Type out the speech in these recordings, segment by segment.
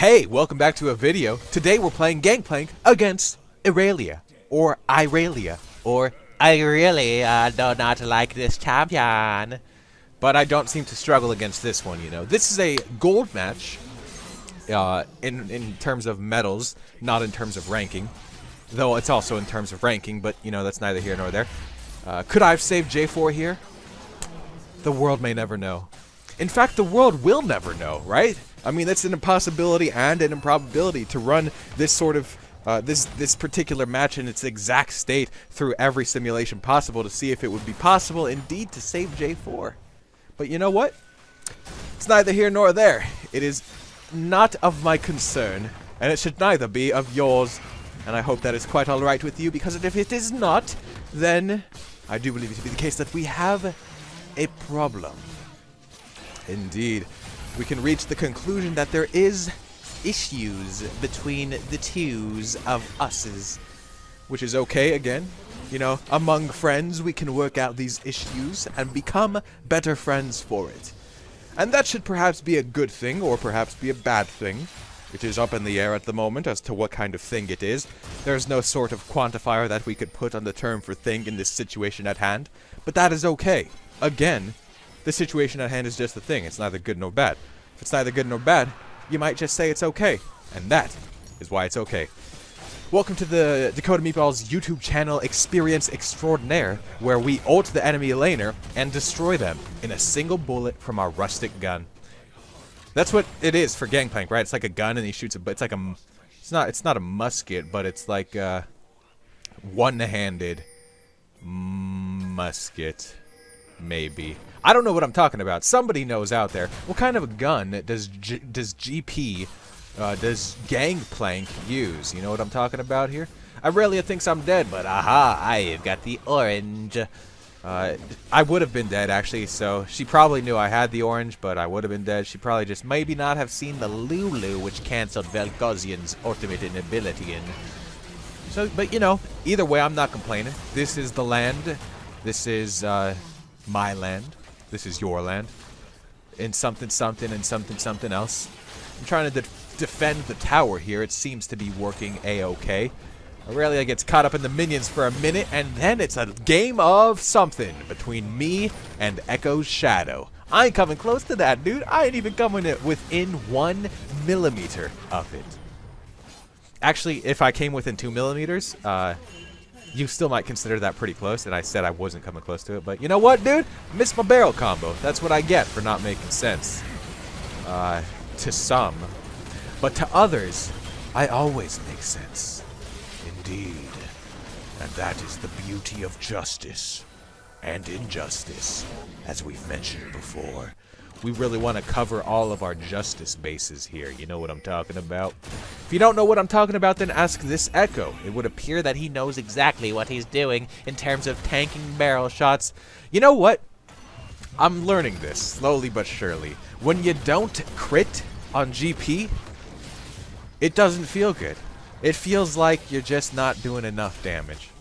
Hey, welcome back to a video. Today we're playing Gangplank against Illaoi, or Illaoi, or I really do not like this champion. But I don't seem to struggle against this one, you know. This is a gold match in terms of medals, not in terms of ranking. Though it's also in terms of ranking, but, you know, that's neither here nor there. Could I have saved J4 here? The world may never know. In fact, the world will never know, right? I mean, that's an impossibility and an improbability to run this sort of, this particular match in its exact state through every simulation possible to see if it would be possible indeed to save J4. But you know what? It's neither here nor there. It is not of my concern, and it should neither be of yours. And I hope that is quite alright with you, because if it is not, then I do believe it to be the case that we have a problem. Indeed. We can reach the conclusion that there is issues between the twos of us's, which is okay, again. You know, among friends, we can work out these issues and become better friends for it. And that should perhaps be a good thing, or perhaps be a bad thing. It is up in the air at the moment as to what kind of thing it is. There's no sort of quantifier that we could put on the term for thing in this situation at hand, but that is okay. Again, the situation at hand is just the thing. It's neither good nor bad. If it's neither good nor bad, you might just say it's okay. And that is why it's okay. Welcome to the Dakota Meatballs YouTube channel Experience Extraordinaire, where we ult the enemy laner and destroy them in a single bullet from our rustic gun. That's what it is for Gangplank, right? It's like a gun and he shoots it's like a... It's not a musket, but it's like a one-handed musket. Maybe. I don't know what I'm talking about. Somebody knows out there. What kind of a gun does Gangplank use? You know what I'm talking about here? Aurelia thinks I'm dead, but aha, I've got the orange. I would have been dead, actually, so she probably knew I had the orange, but I would have been dead. She probably just maybe not have seen the Lulu, which cancelled Vel'Kozian's ultimate inability in. So, but, you know, either way, I'm not complaining. This is the land. This is, my land. This is your land. In something something and something something else. I'm trying to defend the tower here. It seems to be working a-okay. Aurelia gets caught up in the minions for a minute, and then it's a game of something between me and Echo's shadow. I ain't coming close to that, dude. I ain't even coming within 1 millimeter of it. Actually, if I came within 2 millimeters, you still might consider that pretty close, and I said I wasn't coming close to it, but you know what, dude? Missed my barrel combo. That's what I get for not making sense. To some. But to others, I always make sense. Indeed. And that is the beauty of justice and injustice, as we've mentioned before. We really want to cover all of our justice bases here. You know what I'm talking about? If you don't know what I'm talking about, then ask this Echo. It would appear that he knows exactly what he's doing in terms of tanking barrel shots. You know what? I'm learning this, slowly but surely. When you don't crit on GP, it doesn't feel good. It feels like you're just not doing enough damage.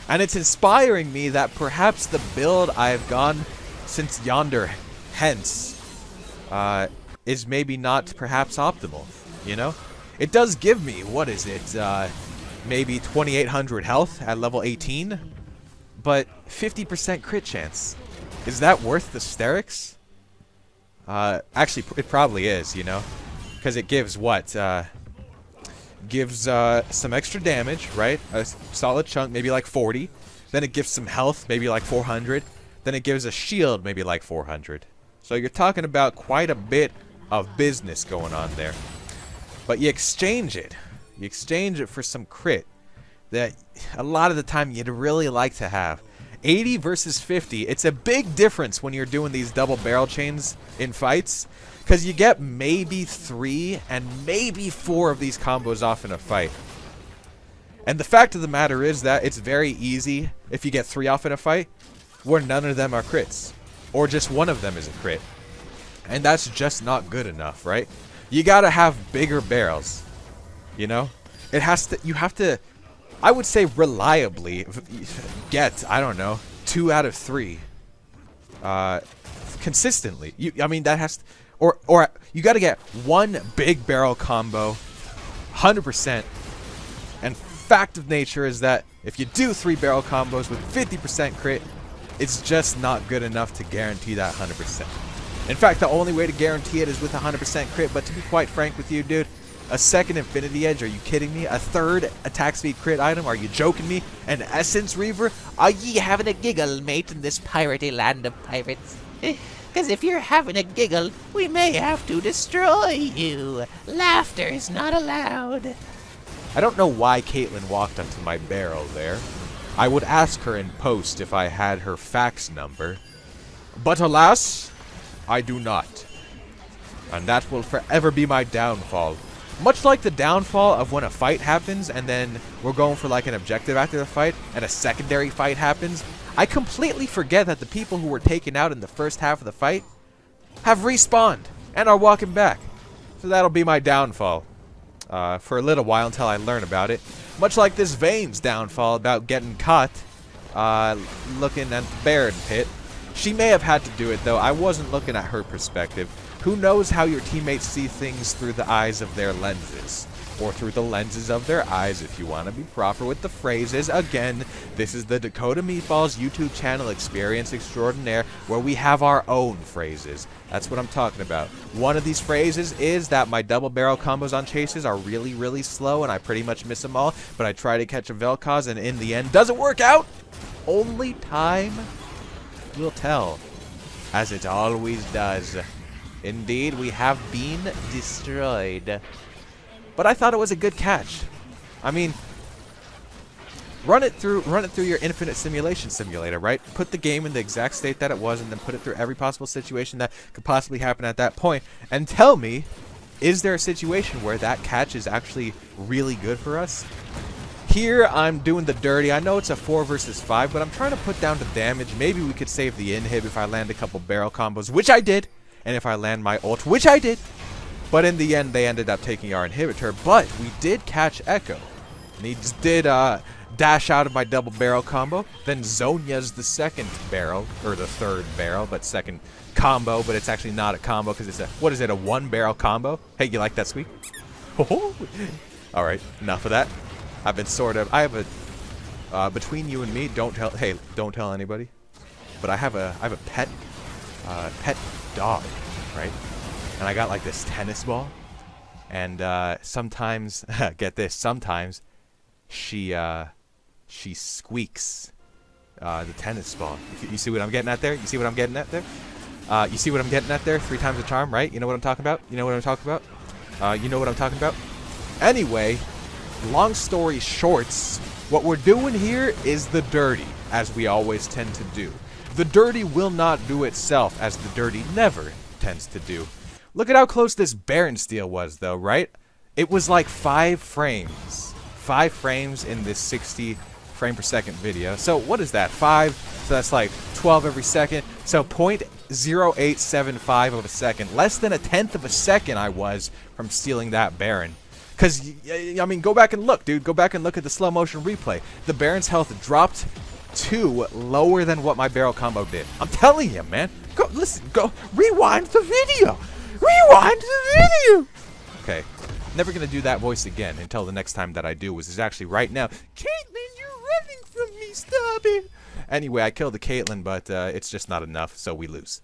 And it's inspiring me that perhaps the build I've gone since yonder hence is maybe not perhaps optimal, you know? It does give me, what is it, maybe 2,800 health at level 18, but 50% crit chance. Is that worth the sterics? Actually, it probably is, you know? Because it gives what? Gives some extra damage, right? A solid chunk, maybe like 40. Then it gives some health, maybe like 400. Then it gives a shield, maybe like 400. So you're talking about quite a bit of business going on there. But you exchange it. You exchange it for some crit that a lot of the time you'd really like to have. 80 versus 50. It's a big difference when you're doing these double barrel chains in fights, because you get maybe 3 and maybe 4 of these combos off in a fight. And the fact of the matter is that it's very easy if you get 3 off in a fight where none of them are crits. Or just one of them is a crit. And that's just not good enough, right? You gotta have bigger barrels. You know? It has to, you have to, I would say reliably get, I don't know, 2 out of 3. Consistently. I mean, that has to, or You got to get one big barrel combo, 100%. And fact of nature is that if you do 3 barrel combos with 50% crit, it's just not good enough to guarantee that 100%. In fact, the only way to guarantee it is with 100% crit, but to be quite frank with you, dude, a second Infinity Edge, are you kidding me? A third attack speed crit item, are you joking me? An Essence Reaver, are ye having a giggle, mate, in this piratey land of pirates? Because if you're having a giggle, we may have to destroy you. Laughter is not allowed. I don't know why Caitlyn walked onto my barrel there. I would ask her in post if I had her fax number. But alas, I do not. And that will forever be my downfall. Much like the downfall of when a fight happens and then we're going for like an objective after the fight and a secondary fight happens, I completely forget that the people who were taken out in the first half of the fight have respawned and are walking back. So that'll be my downfall. For a little while until I learn about it. Much like this Vayne's downfall about getting caught looking at the Baron pit. She may have had to do it, though. I wasn't looking at her perspective. Who knows how your teammates see things through the eyes of their lenses? Or through the lenses of their eyes, if you want to be proper with the phrases. Again, this is the Dakota Meatballs YouTube channel experience extraordinaire, where we have our own phrases. That's what I'm talking about. One of these phrases is that my double barrel combos on chases are really, really slow, and I pretty much miss them all, but I try to catch a Vel'Koz, and in the end, doesn't work out! Only time will tell, as it always does. Indeed, we have been destroyed. But I thought it was a good catch. I mean, run it through your infinite simulation simulator, right? Put the game in the exact state that it was, and then put it through every possible situation that could possibly happen at that point, and tell me, is there a situation where that catch is actually really good for us? Here, I'm doing the dirty. I know it's a 4 versus 5, but I'm trying to put down the damage. Maybe we could save the inhib if I land a couple barrel combos, which I did, and if I land my ult, which I did. But in the end, they ended up taking our inhibitor. But we did catch Echo. And he just did dash out of my double barrel combo. Then Zhonya's the second barrel, or the third barrel, but second combo. But it's actually not a combo because it's a, what is it, a 1 barrel combo? Hey, you like that, sweet? All right, enough of that. I've been sort of, I have a, between you and me, don't tell anybody. But I have a pet dog, right? And I got like this tennis ball, and sometimes, get this, sometimes she squeaks the tennis ball. You see what I'm getting at there? You see what I'm getting at there? You see what I'm getting at there? 3 times the charm, right? You know what I'm talking about? You know what I'm talking about? You know what I'm talking about? Anyway, long story shorts, what we're doing here is the dirty, as we always tend to do. The dirty will not do itself, as the dirty never tends to do. Look at how close this Baron steal was, though, right? It was like 5 frames. 5 frames in this 60 frame per second video. So what is that? 5? So that's like 12 every second. So 0.0875 of a second. Less than a tenth of a second I was from stealing that Baron. Because, I mean, go back and look, dude. Go back and look at the slow motion replay. The Baron's health dropped to lower than what my barrel combo did. I'm telling you, man. Go, listen, go, rewind the video. Rewind the video! Okay, never gonna do that voice again until the next time that I do, which is actually right now. Caitlyn, you're running from me, stop it! Anyway, I killed the Caitlyn, but it's just not enough, so we lose.